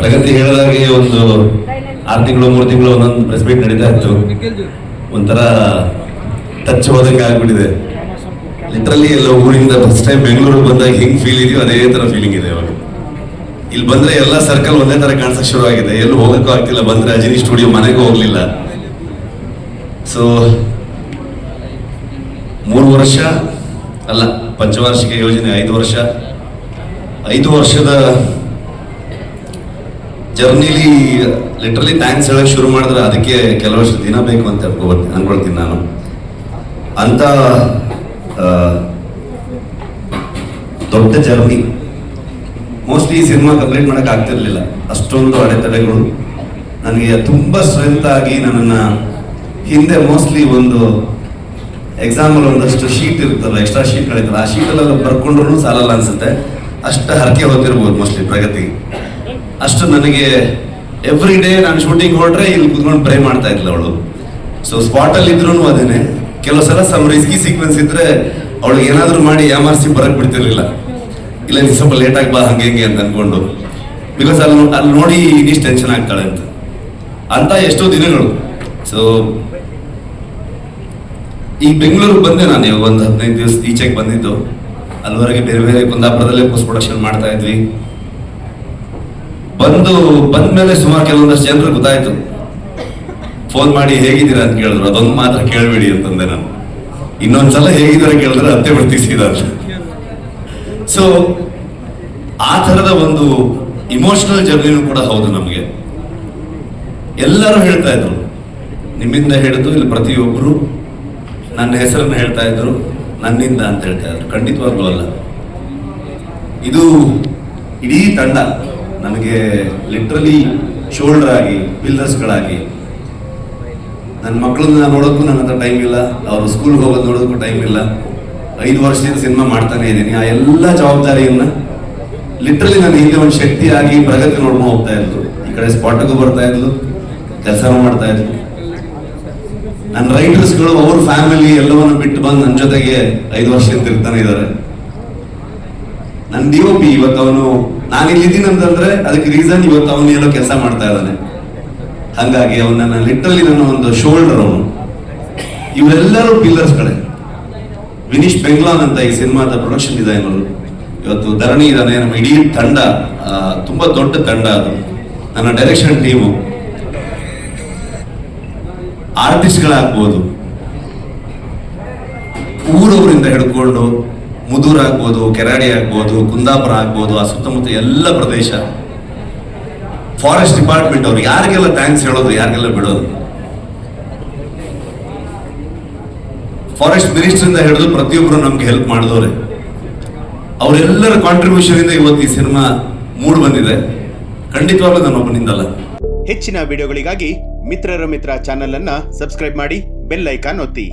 ಪ್ರಗತಿ ಹೇಳಿದಾಗೆ ಒಂದು 6 ತಿಂಗಳು 3 ತಿಂಗಳು ಒಂದೊಂದು ಪ್ರೆಸ್ ಮೀಟ್ ನಡೀತಾ ಇತ್ತು. ಒಂಥರ ಟಚ್ ಹೋದಂಗೆ ಆಗ್ಬಿಟ್ಟಿದೆ. ಲಿಟ್ರಲಿ ಎಲ್ಲ ಊರಿಂದ ಫಸ್ಟ್ ಟೈಮ್ ಬೆಂಗಳೂರಿಗೆ ಬಂದಾಗ ಹೆಂಗ್ ಫೀಲ್ ಇದೆಯೋ ಅದೇ ತರ ಫೀಲಿಂಗ್ ಇದೆ ಇವಾಗ. ಇಲ್ಲಿ ಬಂದ್ರೆ ಎಲ್ಲ ಸರ್ಕಲ್ ಒಂದೇ ತರ ಕಾಣಿಸಕ್ ಶುರು ಆಗಿದೆ. ಎಲ್ಲೂ ಹೋಗಕ್ಕೂ ಆಗ್ತಿಲ್ಲ. ಬಂದ್ರೆ ಅಜಿನಿ ಸ್ಟುಡಿಯೋ ಮನೆಗೂ ಹೋಗ್ಲಿಲ್ಲ. ಸೊ 3 ವರ್ಷ ಅಲ್ಲ, ಪಂಚವಾರ್ಷಿಕ ಯೋಜನೆ 5 ವರ್ಷದ ಜರ್ನಿಲಿ ಲಿಟ್ರಲಿ ಥ್ಯಾಂಕ್ಸ್ ಹೇಳಕ್ ಶುರು ಮಾಡಿದ್ರೆ ಅದಕ್ಕೆ ಕೆಲವಷ್ಟು ದಿನ ಬೇಕು ಅಂತ ಅನ್ಕೊಳ್ತೀನಿ ನಾನು. ಅಂತ ದೊಡ್ಡ ಜರ್ನಿ ಮೋಸ್ಟ್ಲಿ ಈ ಸಿನಿಮಾ ಕಂಪ್ಲೀಟ್ ಮಾಡಕ್ ಆಗ್ತಿರ್ಲಿಲ್ಲ. ಅಷ್ಟೊಂದು ಅಡೆತಡೆಗಳು ನನಗೆ ತುಂಬಾ ಸ್ಟ್ರೆಂತ್ ಆಗಿ ನನ್ನನ್ನ ಹಿಂದೆ ಮೋಸ್ಟ್ಲಿ ಒಂದು ಎಕ್ಸಾಂಪಲ್ ಒಂದಷ್ಟು ಶೀಟ್ ಇರುತ್ತಲ್ಲ, ಎಕ್ಸ್ಟ್ರಾ ಶೀಟ್ಗಳಿರ್ತಲ್ಲ, ಆ ಶೀಟಲ್ಲೆಲ್ಲ ಬರ್ಕೊಂಡ್ರು ಸಾಲಲ್ಲ ಅನ್ಸುತ್ತೆ. ಅಷ್ಟು ಹರಕೆ ಹೊತ್ತಿರ್ಬೋದು ಮೋಸ್ಟ್ಲಿ ಪ್ರಗತಿ. ಅಷ್ಟು ನನಗೆ ಎವ್ರಿ ಡೇ ನಾನು ಶೂಟಿಂಗ್ ಹೊರಟ್ರೆ ಇಲ್ಲಿ ಕುತ್ಕೊಂಡು ಪ್ರೇ ಮಾಡ್ತಾ ಇದ್ಲ ಅವಳು. ಸೊ ಸ್ಪಾಟಲ್ಲಿ ಇದ್ರೂ ಅದೇನೆ. ಕೆಲವು ಸಲ ಸಮ್ ರಿಸ್ಕಿ ಸೀಕ್ವೆನ್ಸ್ ಇದ್ರೆ ಅವಳು ಏನಾದ್ರು ಮಾಡಿ ಯಾಮಾರಿಸಿ ಬರಕ್ ಬಿಡ್ತಿರ್ಲಿಲ್ಲ. ಇಲ್ಲ ಸ್ವಲ್ಪ ಲೇಟಾಗಿ ಬಾ ಹಂಗೆ ಅಂತ ಅನ್ಕೊಂಡು, ಬಿಕಾಸ್ ಅಲ್ಲಿ ನೋಡಿ ಇನ್ನಿಷ್ಟು ಟೆನ್ಷನ್ ಆಗ್ತಾಳೆ ಅಂತ ಎಷ್ಟೋ ದಿನಗಳು. ಸೊ ಈ ಬೆಂಗಳೂರಿಗೆ ಬಂದೆ ನಾನು ಇವಾಗ ಒಂದು 15 ದಿವಸ ಈಚೆಗೆ ಬಂದಿದ್ದು. ಅಲ್ಲಿವರೆಗೆ ಬೇರೆ ಬೇರೆ ಕುಂದಾಪುರದಲ್ಲೇ ಪೋಸ್ಟ್ ಪ್ರೊಡಕ್ಷನ್ ಮಾಡ್ತಾ ಇದ್ವಿ. ಬಂದ್ಮೇಲೆ ಸುಮಾರು ಕೆಲವೊಂದಷ್ಟು ಜನರು ಗೊತ್ತಾಯ್ತು. ಫೋನ್ ಮಾಡಿ ಹೇಗಿದ್ದೀರಾ ಅಂತ ಕೇಳಿದ್ರು. ಅದೊಂದು ಮಾತ್ರ ಕೇಳಬೇಡಿ ಅಂತಂದೆ ನಾನು. ಇನ್ನೊಂದ್ಸಲ ಹೇಗಿದ್ದಾರೆ ಕೇಳಿದ್ರೆ ಅತ್ತೆ ಬರ್ತಿಸಿದಾರೆ. ಸೊ ಆ ಥರದ ಒಂದು ಇಮೋಷನಲ್ ಜರ್ನಿನೂ ಕೂಡ ಹೌದು ನಮಗೆ. ಎಲ್ಲರೂ ಹೇಳ್ತಾ ಇದ್ರು, ನಿಮ್ಮಿಂದ ಹಿಡಿದು ಇಲ್ಲಿ ಪ್ರತಿಯೊಬ್ಬರು ನನ್ನ ಹೆಸರನ್ನು ಹೇಳ್ತಾ ಇದ್ರು, ನನ್ನಿಂದ ಅಂತ ಹೇಳ್ತಾ ಇದ್ರು. ಖಂಡಿತವಾಗ್ಲೂ ಅಲ್ಲ. ಇದು ಇಡೀ ತಂಡ ನನಗೆ ಲಿಟ್ರಲಿ ಶೋಲ್ಡರ್ ಆಗಿ, ಪಿಲ್ಲರ್ಸ್ಗಳಾಗಿ. ನನ್ನ ಮಕ್ಕಳನ್ನ ನೋಡೋಕ್ಕೂ ನನ್ನ ಹತ್ರ ಟೈಮ್ ಇಲ್ಲ, ಅವರು ಸ್ಕೂಲ್ಗೆ ಹೋಗೋದು ನೋಡೋದಕ್ಕೂ ಟೈಮ್ ಇಲ್ಲ. 5 ವರ್ಷದಿಂದ ಸಿನಿಮಾ ಮಾಡ್ತಾನೆ ಇದ್ದೀನಿ. ಆ ಎಲ್ಲ ಜವಾಬ್ದಾರಿಯನ್ನ ಲಿಟ್ರಲಿ ನನ್ನ ಹಿಂದೆ ಒಂದು ಶಕ್ತಿಯಾಗಿ ಪ್ರಗತಿ ನೋಡ್ಕೊಂಡು ಹೋಗ್ತಾ ಇದ್ರು. ಈ ಕಡೆ ಸ್ಪಾಟ್ಗೂ ಬರ್ತಾ ಇದ್ಲು, ಕೆಲಸನೂ ಮಾಡ್ತಾ ಇದ್ಲು. ನನ್ನ ರೈಟರ್ಸ್ಗಳು ಅವ್ರ ಫ್ಯಾಮಿಲಿ ಎಲ್ಲವನ್ನು ಬಿಟ್ಟು ಬಂದು ನನ್ನ ಜೊತೆಗೆ 5 ವರ್ಷದಿಂದ ಇರ್ತಾನೆ ಇದ್ದಾರೆ. ನನ್ನ DOP ಇವತ್ತು ಅವನು ನಾನು ಇಲ್ಲಿದ್ದೀನಿ ಅಂತಂದ್ರೆ ಅದಕ್ಕೆ ರೀಸನ್ ಇವತ್ತು ಅವನು ಏನೋ ಕೆಲಸ ಮಾಡ್ತಾ ಇದ್ದಾನೆ. ಹಂಗಾಗಿ ಅವನನ್ನ ಲಿಟ್ರಲಿ ನನ್ನ ಒಂದು ಶೋಲ್ಡರ್ ಅವನು. ಇವರೆಲ್ಲರೂ ಪಿಲ್ಲರ್ಸ್ಗಳೇ. ವಿನೀಶ್ ಬೆಂಗ್ಲಾನ್ ಅಂತ ಈ ಸಿನಿಮಾದ ಪ್ರೊಡಕ್ಷನ್ ಡಿಸೈನರು. ಇವತ್ತು ಧರಣಿ ಇದ್ದಾನೆ. ನಮ್ಮ ಇಡೀ ತಂಡ ತುಂಬಾ ದೊಡ್ಡ ತಂಡ ಅದು. ನನ್ನ ಡೈರೆಕ್ಷನ್ ಟೀಮು, ಆರ್ಟಿಸ್ಟ್ಗಳಾಗ್ಬೋದು, ಊರವರಿಂದ ಹಿಡ್ಕೊಂಡು ಮುದೂರ್ ಆಗ್ಬೋದು, ಕೆರಾಡಿ ಆಗ್ಬೋದು, ಕುಂದಾಪುರ ಆಗ್ಬೋದು, ಆ ಸುತ್ತಮುತ್ತ ಎಲ್ಲ ಪ್ರದೇಶ, ಫಾರೆಸ್ಟ್ ಡಿಪಾರ್ಟ್ಮೆಂಟ್ ಅವ್ರು, ಯಾರಿಗೆಲ್ಲ ಥ್ಯಾಂಕ್ಸ್ ಹೇಳೋದು, ಯಾರಿಗೆಲ್ಲ ಬಿಡೋದು. ಫಾರೆಸ್ಟ್ ಮಿನಿಸ್ಟರ್ ಇಂದ ಹಿಡಿದು ಪ್ರತಿಯೊಬ್ಬರು ನಮ್ಗೆ ಹೆಲ್ಪ್ ಮಾಡಿದವ್ರೆ. ಅವರೆಲ್ಲರ ಕಾಂಟ್ರಿಬ್ಯೂಷನ್ ಇಂದ ಇವತ್ತು ಈ ಸಿನಿಮಾ ಮೂಡ್ ಬಂದಿದೆ. ಖಂಡಿತವಾಗ್ಲೂ ನನ್ನೊಬ್ಬನಿಂದಲ್ಲ. ಹೆಚ್ಚಿನ ವಿಡಿಯೋಗಳಿಗಾಗಿ ಮಿತ್ರರ ಮಿತ್ರ ಚಾನೆಲ್ ಅನ್ನ ಸಬ್ಸ್ಕ್ರೈಬ್ ಮಾಡಿ, ಬೆಲ್ ಐಕಾನ್ ಒತ್ತಿ.